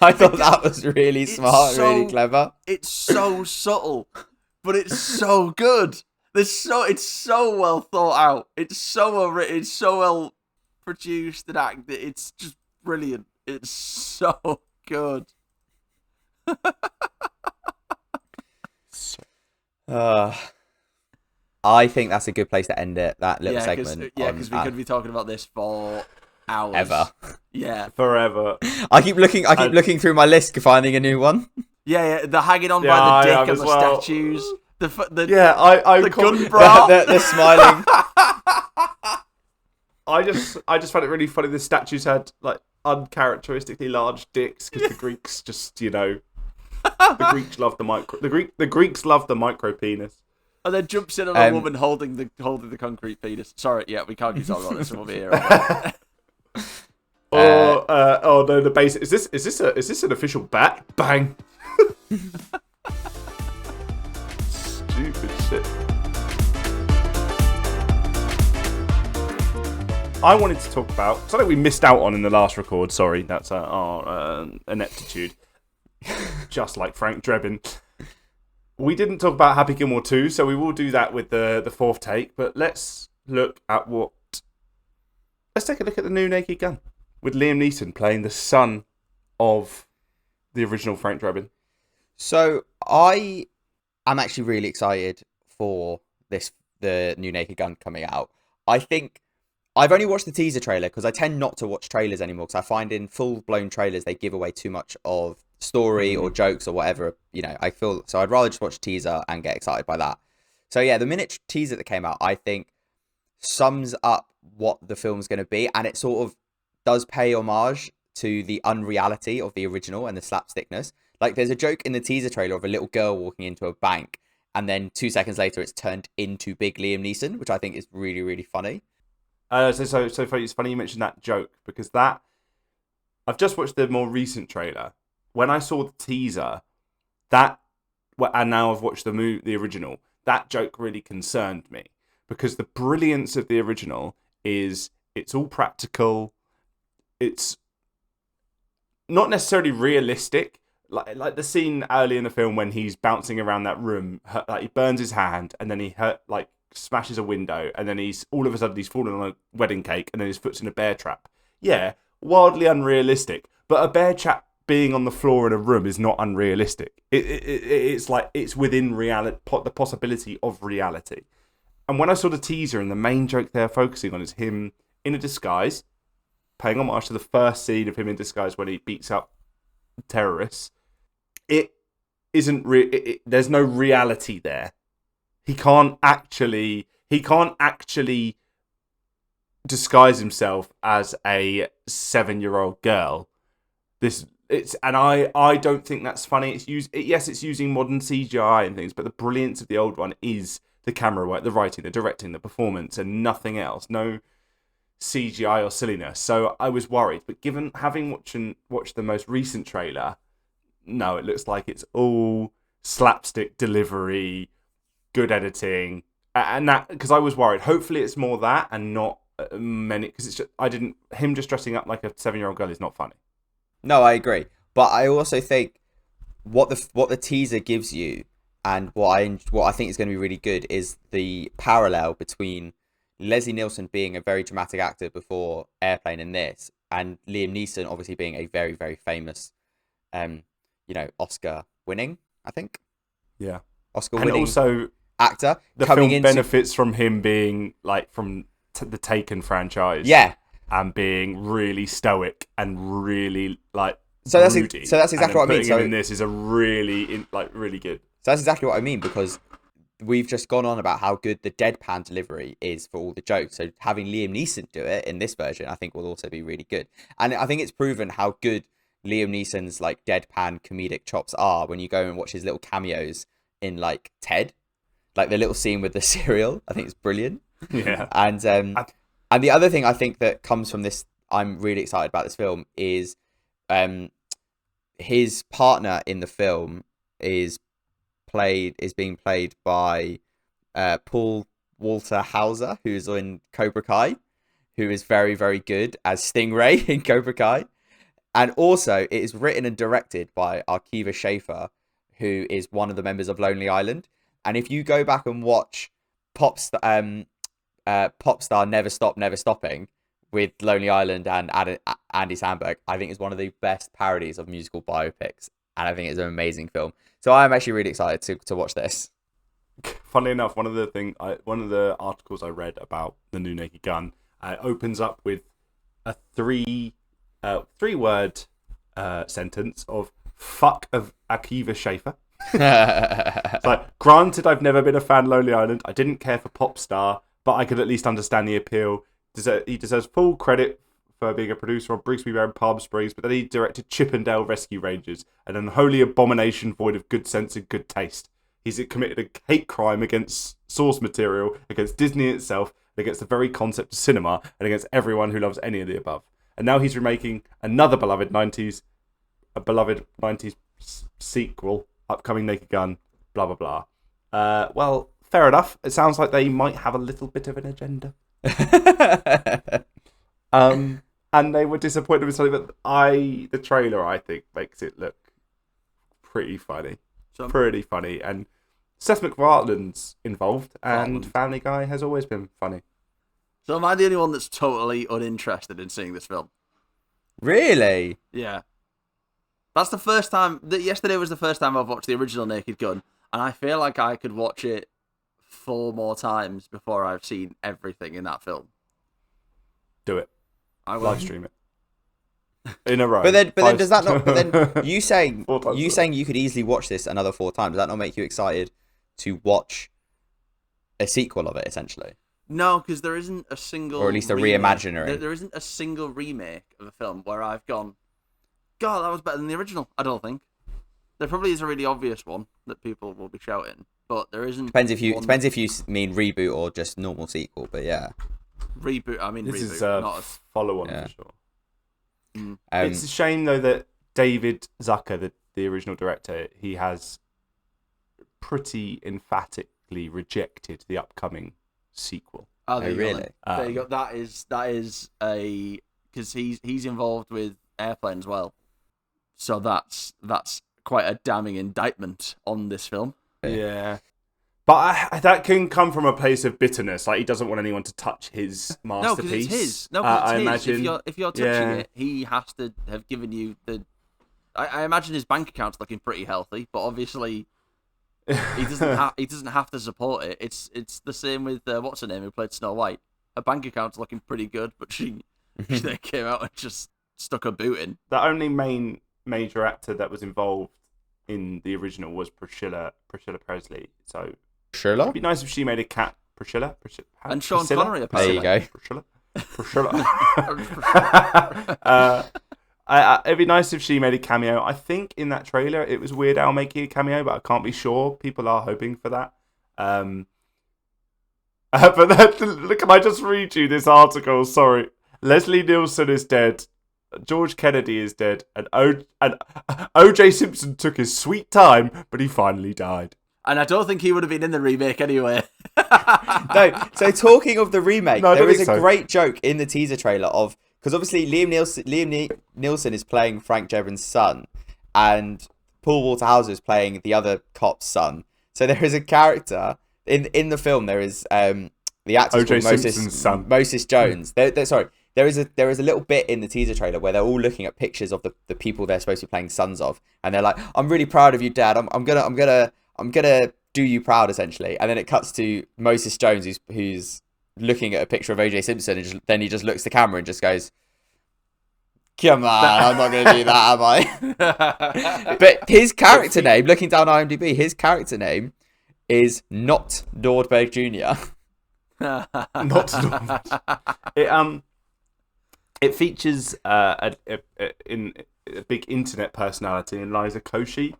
I thought that was really smart, really clever. It's so subtle, but it's so good. It's so well thought out. It's so well written. It's so well produced and acted. It's just brilliant. It's so good. I think that's a good place to end it. That little segment. Because we could be talking about this for hours. Ever. Yeah. Forever. I keep looking through my list, finding a new one. Yeah. The hanging on by the dick and the statues. The gun bra. the smiling. I just found it really funny. The statues had like uncharacteristically large dicks because the Greeks just the Greeks love the Greeks love the micro penis. And then jumps in on a woman holding the concrete penis. Sorry, yeah, we can't keep talking about this from over here. No, the base. Is this an official bat? Bang. Stupid shit. I wanted to talk about something we missed out on in the last record. Sorry, that's our ineptitude. Just like Frank Drebin. We didn't talk about Happy Gilmore 2, so we will do that with the fourth take. But let's take a look at the new Naked Gun with Liam Neeson playing the son of the original Frank Drebin. So I am actually really excited for the new Naked Gun coming out. I think I've only watched the teaser trailer because I tend not to watch trailers anymore because I find in full-blown trailers they give away too much of story or jokes or whatever. I feel so I'd rather just watch a teaser and get excited by that. So yeah, the minute teaser that came out, I think sums up what the film's going to be, and it sort of does pay homage to the unreality of the original and the slapstickness. Like there's a joke in the teaser trailer of a little girl walking into a bank, and then 2 seconds later it's turned into big Liam Neeson, which I think is really, really funny. So funny. It's funny you mentioned that joke because I've just watched the more recent trailer. When I saw the teaser, and now I've watched the original, that joke really concerned me because the brilliance of the original is it's all practical. It's not necessarily realistic. Like the scene early in the film when he's bouncing around that room, like he burns his hand and then he smashes a window and then he's all of a sudden he's fallen on a wedding cake and then his foot's in a bear trap. Yeah, wildly unrealistic. But a bear trap being on the floor in a room is not unrealistic. It's like it's within reality, the possibility of reality. And when I saw the teaser and the main joke they're focusing on is him in a disguise, paying homage to the first scene of him in disguise when he beats up terrorists. It isn't there's no reality there. He can't actually disguise himself as a 7-year-old girl. I don't think that's funny. It's using modern CGI and things, but the brilliance of the old one is the camera work, the writing, the directing, the performance, and nothing else. No CGI or silliness. So I was worried, but having watched the most recent trailer, no, it looks like it's all slapstick delivery, good editing, and that because I was worried. Hopefully, it's more that and not many because it's him just dressing up like a 7-year-old girl is not funny. No, I agree, but I also think what the teaser gives you and what I think is going to be really good is the parallel between Leslie Nielsen being a very dramatic actor before Airplane and this, and Liam Neeson obviously being a very, very famous, Oscar winning, I think. Yeah. Oscar winning. And also actor. The film benefits from him being like from the Taken franchise. Yeah. And being really stoic and really like broody. So that's exactly what I mean. So in this is a really really good. So that's exactly what I mean because we've just gone on about how good the deadpan delivery is for all the jokes. So having Liam Neeson do it in this version, I think will also be really good. And I think it's proven how good Liam Neeson's like deadpan comedic chops are when you go and watch his little cameos in like Ted, like the little scene with the cereal. I think it's brilliant. Yeah. And the other thing I think that comes from this, I'm really excited about this film is, his partner in the film is being played by Paul Walter Hauser, who's in Cobra Kai, who is very, very good as Stingray in Cobra Kai. And also, it is written and directed by Akiva Schaffer, who is one of the members of Lonely Island. And if you go back and watch Popstar Never Stop, Never Stopping with Lonely Island and Andy Samberg, I think is one of the best parodies of musical biopics. And I think it's an amazing film. So I'm actually really excited to watch this. Funnily enough, one of the articles I read about the new Naked Gun opens up with a three-word sentence of "fuck" of Akiva Schaffer. It's like, granted, I've never been a fan of Lonely Island. I didn't care for Popstar, but I could at least understand the appeal. He deserves full credit for being a producer on Brigsby Bear and Palm Springs, but then he directed Chippendale Rescue Rangers, an unholy abomination void of good sense and good taste. He's committed a hate crime against source material, against Disney itself, against the very concept of cinema, and against everyone who loves any of the above. And now he's remaking another beloved 90s sequel, upcoming Naked Gun, blah, blah, blah. Well, fair enough. It sounds like they might have a little bit of an agenda. And they were disappointed with something, but the trailer, I think, makes it look pretty funny. Pretty funny. And Seth MacFarlane's involved, and Family Guy has always been funny. So am I the only one that's totally uninterested in seeing this film? Really? Yeah. That's the first time... Yesterday was the first time I've watched the original Naked Gun, and I feel like I could watch it 4 more times before I've seen everything in that film. Do it. I will. Live stream it. In a row. But then does that not... But then you saying you could easily watch this another 4 times, does that not make you excited to watch a sequel of it, essentially? No, because there isn't a single... Or at least a reimagining. There isn't a single remake of a film where I've gone, God, that was better than the original, I don't think. There probably is a really obvious one that people will be shouting, but there isn't... Depends if you mean reboot or just normal sequel, but yeah. Reboot, I mean this reboot. This is not a follow-on yeah. for sure. It's a shame, though, that David Zucker, the original director, he has pretty emphatically rejected the upcoming sequel. Oh, there you go, really? then. There you go. That is a because he's involved with Airplane as well, so that's quite a damning indictment on this film. Yeah. But that can come from a place of bitterness. Like, he doesn't want anyone to touch his masterpiece. No, because it's his. No, because I it's his. imagine. If you're touching it, he has to have given you the. I imagine his bank account's looking pretty healthy, but obviously he doesn't have to support it. It's the same with what's her name who played Snow White. Her bank account's looking pretty good, but she then came out and just stuck her boot in. The only major actor that was involved in the original was Priscilla Presley. So Priscilla? it'd be nice if she made a cat. Priscilla? And Sean Priscilla? Connery, There apparently. you go. Priscilla. It'd be nice if she made a cameo. I think in that trailer it was Weird Al making a cameo, but I can't be sure. People are hoping for that. But can I just read you this article? Sorry. Leslie Nielsen is dead. George Kennedy is dead. And O.J. Simpson took his sweet time, but he finally died. And I don't think he would have been in the remake anyway. No, so talking of the remake, No, I there don't is a think so. great joke in the teaser trailer of, because obviously Liam Nielsen is playing Frank Drebin's son, and Paul Walter is playing the other cop's son. So there is a character in the film. There is the actor O.J. called Simpson's son. Moses Jones. Sorry, there is a little bit in the teaser trailer where they're all looking at pictures of the people they're supposed to be playing sons of, and they're like, "I'm really proud of you, Dad. I'm gonna do you proud," essentially. And then it cuts to Moses Jones, who's looking at a picture of O.J. Simpson, and then he just looks at the camera and just goes, "Come on, I'm not going to do that, am I?" But his character name, looking down IMDb, his character name is not Nordberg Jr. It features a big internet personality in Liza Koshy,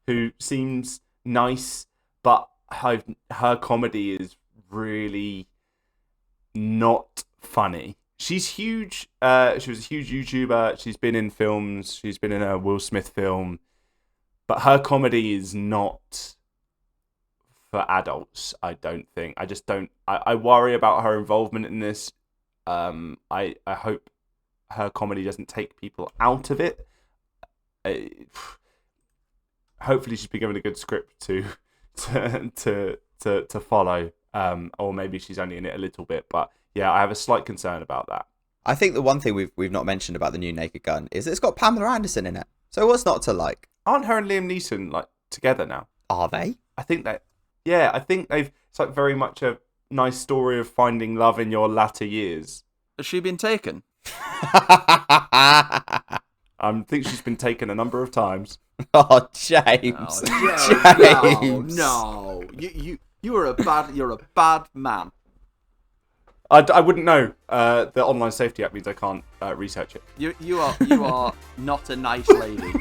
who seems nice, but her comedy is really not funny. She's huge. She was a huge YouTuber. She's been in films. She's been in a Will Smith film, but her comedy is not for adults. I don't think. I just don't. I worry about her involvement in this. I hope her comedy doesn't take people out of it. Hopefully, she's been given a good script to follow. Or maybe she's only in it a little bit. But yeah, I have a slight concern about that. I think the one thing we've not mentioned about the new Naked Gun is it's got Pamela Anderson in it. So what's not to like? Aren't her and Liam Neeson like together now? Are they? I think that. Yeah, I think they've. It's like very much a nice story of finding love in your latter years. Has she been taken? I think she's been taken a number of times. Oh, James. Oh, James. No. You're a bad man. I wouldn't know. The online safety app means I can't research it. You are not a nice lady.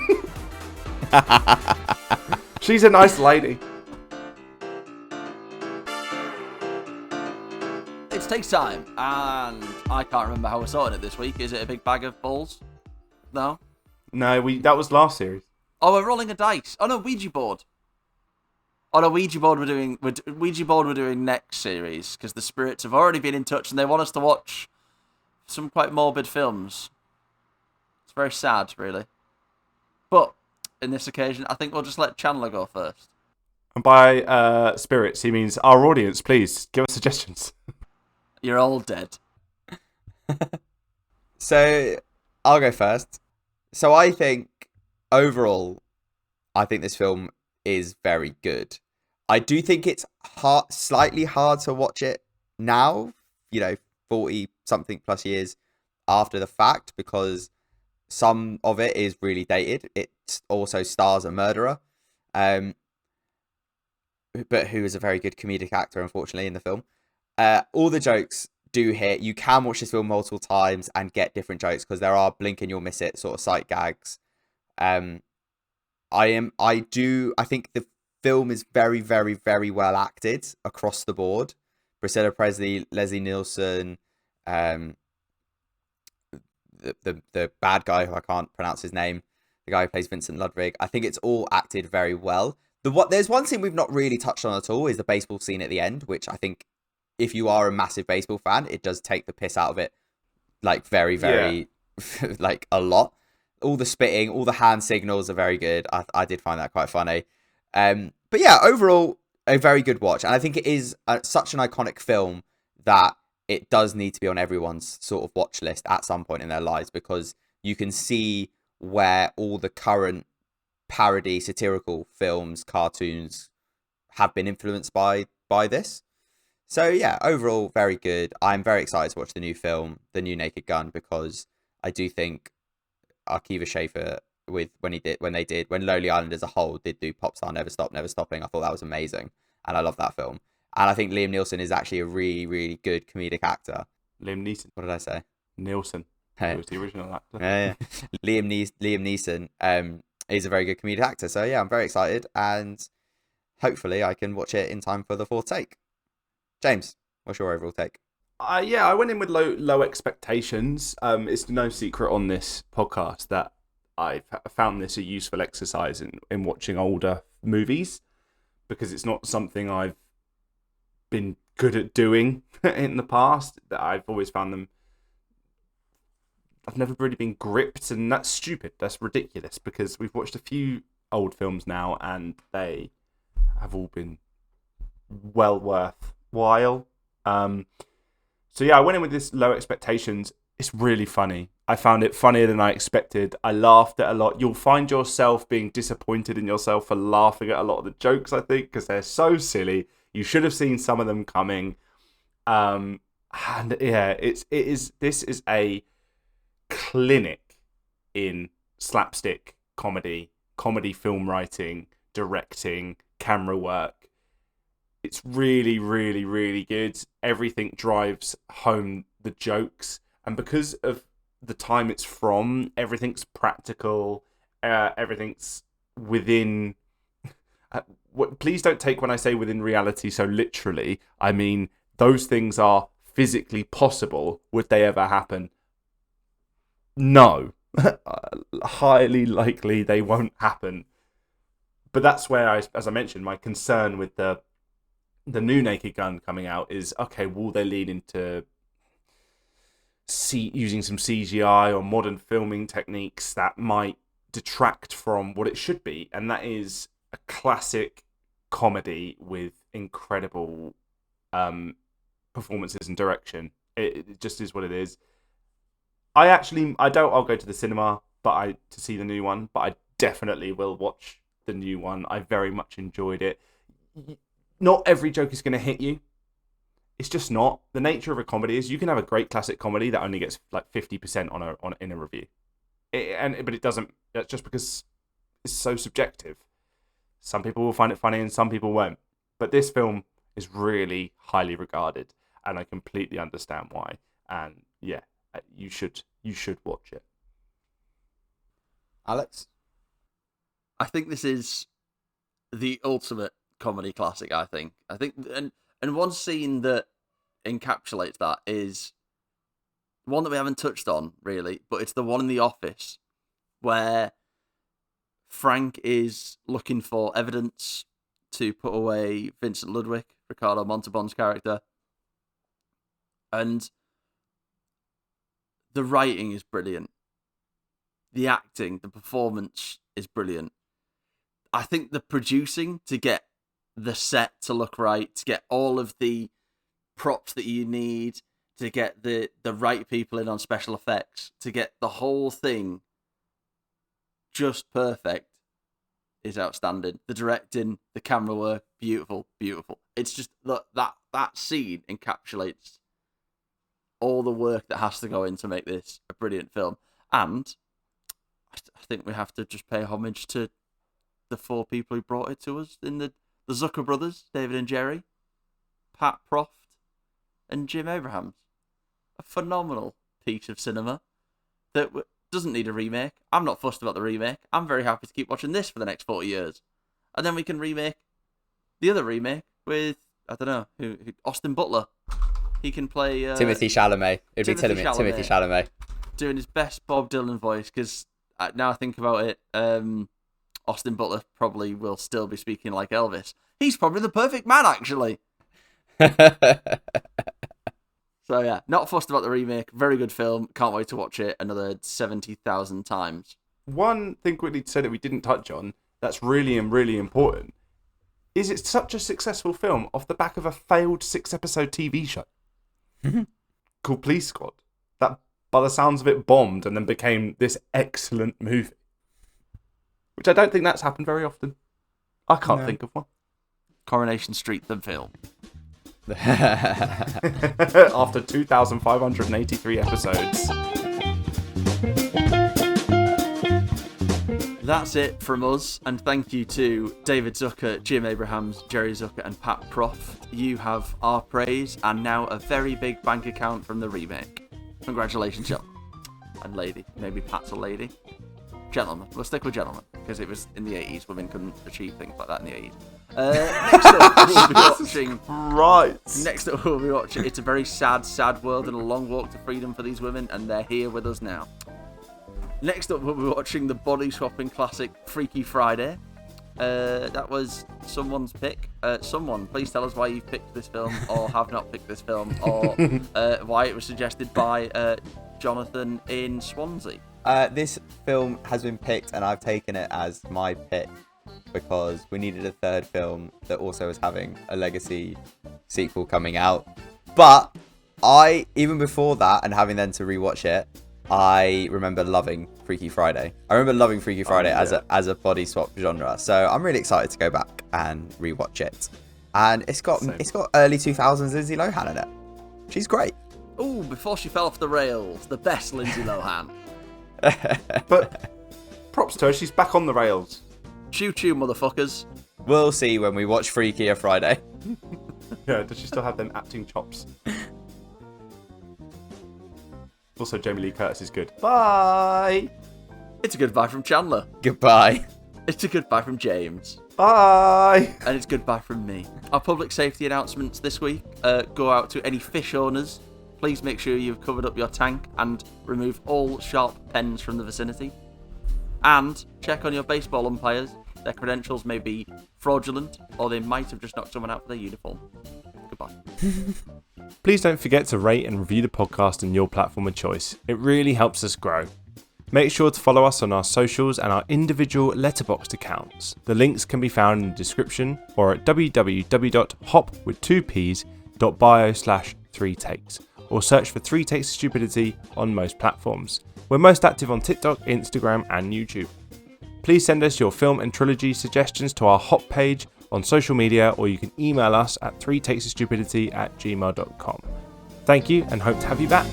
She's a nice lady. It takes time, and I can't remember how we're sorting it this week. Is it a big bag of balls? No. No, that was last series. Oh, we're rolling a dice. Oh no, Ouija board. Oh no, Ouija board we're doing next series because the spirits have already been in touch and they want us to watch some quite morbid films. It's very sad, really. But in this occasion, I think we'll just let Chandler go first. And by spirits, he means our audience. Please give us suggestions. You're all dead. So I'll go first. So I think overall, I think this film is very good. I do think it's slightly hard to watch it now, 40 something plus years after the fact, because some of it is really dated. It also stars a murderer, but who is a very good comedic actor, unfortunately, in the film. All the jokes do hit. You can watch this film multiple times and get different jokes because there are blink and you'll miss it sort of sight gags. I think the film is very, very, very well acted across the board. Priscilla Presley, Leslie Nielsen, the bad guy who I can't pronounce his name, the guy who plays Vincent Ludwig. I think it's all acted very well. There's one scene we've not really touched on at all is the baseball scene at the end, which I think if you are a massive baseball fan, it does take the piss out of it, like very, very, like a lot. All the spitting, all the hand signals are very good. I did find that quite funny. But yeah, overall, a very good watch. And I think it is such an iconic film that it does need to be on everyone's sort of watch list at some point in their lives, because you can see where all the current parody, satirical films, cartoons have been influenced by this. So yeah, overall, very good. I'm very excited to watch the new film, The New Naked Gun, because I do think Akiva Schaffer when Lonely Island as a whole did do Pop Star Never Stop, Never Stopping. I thought that was amazing, and I love that film. And I think Liam Neeson is actually a really, really good comedic actor. Liam Neeson. What did I say? Nielsen. He was the original actor. Yeah. Liam Neeson is a very good comedic actor. So yeah, I'm very excited, and hopefully I can watch it in time for the fourth take. James, what's your overall take? Yeah, I went in with low expectations. It's no secret on this podcast that I've found this a useful exercise in watching older movies, because it's not something I've been good at doing in the past. That I've always found them. I've never really been gripped, and that's stupid. That's ridiculous, because we've watched a few old films now, and they have all been well worthwhile. So yeah, I went in with this low expectations. It's really funny. I found it funnier than I expected. I laughed at a lot. You'll find yourself being disappointed in yourself for laughing at a lot of the jokes, I think, because they're so silly. You should have seen some of them coming. And yeah, this is a clinic in slapstick comedy film writing, directing, camera work. It's really, really, really good. Everything drives home the jokes. And because of the time it's from, everything's practical. Everything's within... please don't take when I say within reality so literally. I mean, those things are physically possible. Would they ever happen? No. Highly likely they won't happen. But that's where, as I mentioned, my concern with the new Naked Gun coming out is, okay, will they lean into using some CGI or modern filming techniques that might detract from what it should be? And that is a classic comedy with incredible performances and direction. It just is what it is. I'll go to the cinema to see the new one, but I definitely will watch the new one. I very much enjoyed it. Not every joke is going to hit you. It's just not. The nature of a comedy is you can have a great classic comedy that only gets like 50% in a review, but it doesn't. That's just because it's so subjective. Some people will find it funny and some people won't. But this film is really highly regarded, and I completely understand why. And yeah, you should watch it. Alex? I think this is the ultimate comedy classic, I think, and one scene that encapsulates that is one that we haven't touched on really, but it's the one in the office where Frank is looking for evidence to put away Vincent Ludwig, Ricardo Montalban's character, and the writing is brilliant, the acting, the performance is brilliant. I think the producing to get the set to look right, to get all of the props that you need, to get the right people in on special effects, to get the whole thing just perfect is outstanding. The directing, the camera work, beautiful, beautiful. It's just that scene encapsulates all the work that has to go in to make this a brilliant film. And I think we have to just pay homage to the four people who brought it to us in the Zucker brothers, David and Jerry, Pat Proft, and Jim Abrahams. A phenomenal piece of cinema that doesn't need a remake. I'm not fussed about the remake. I'm very happy to keep watching this for the next 40 years. And then we can remake the other remake with, I don't know, who Austin Butler. He can play... Timothée Chalamet. It'd be Timothée Chalamet. Doing his best Bob Dylan voice, because now I think about it, Austin Butler probably will still be speaking like Elvis. He's probably the perfect man, actually. So yeah, not fussed about the remake. Very good film. Can't wait to watch it another 70,000 times. One thing quickly to say that we didn't touch on that's really important is it's such a successful film off the back of a failed 6-episode TV show called Police Squad. That, by the sounds of it, bombed and then became this excellent movie. Which I don't think that's happened very often. I can't think of one. Coronation Street, the film. After 2,583 episodes. That's it from us, and thank you to David Zucker, Jim Abrahams, Jerry Zucker, and Pat Proft. You have our praise, and now a very big bank account from the remake. Congratulations, gentlemen. And lady. Maybe Pat's a lady. Gentlemen. We'll stick with gentlemen, because it was in the 80s. Women couldn't achieve things like that in the 80s. Next up, we'll be watching... Right. Next up, we'll be watching... It's a very sad, sad world and a long walk to freedom for these women, and they're here with us now. Next up, we'll be watching the body-swapping classic Freaky Friday. That was someone's pick. Someone, please tell us why you picked this film, or have not picked this film, or why it was suggested by Jonathan in Swansea. This film has been picked, and I've taken it as my pick because we needed a third film that also was having a legacy sequel coming out. But even before that, and having then to rewatch it, I remember loving Freaky Friday. As a body swap genre. So I'm really excited to go back and rewatch it. And it's got early 2000s Lindsay Lohan in it. She's great. Ooh, before she fell off the rails, the best Lindsay Lohan. But props to her, she's back on the rails. Choo choo, motherfuckers. We'll see when we watch Freakier Friday. Yeah, does she still have them acting chops? Also, Jamie Lee Curtis is good. Bye! It's a goodbye from Chandler. Goodbye. It's a goodbye from James. Bye! And it's goodbye from me. Our public safety announcements this week go out to any fish owners. Please make sure you've covered up your tank and remove all sharp pens from the vicinity. And check on your baseball umpires. Their credentials may be fraudulent, or they might have just knocked someone out for their uniform. Goodbye. Please don't forget to rate and review the podcast on your platform of choice. It really helps us grow. Make sure to follow us on our socials and our individual Letterboxd accounts. The links can be found in the description or at www.hopwith2ps.bio/3takes or search for 3 Takes of Stupidity on most platforms. We're most active on TikTok, Instagram and YouTube. Please send us your film and trilogy suggestions to our Hop page on social media, or you can email us at 3takesofstupidity@gmail.com. Thank you and hope to have you back.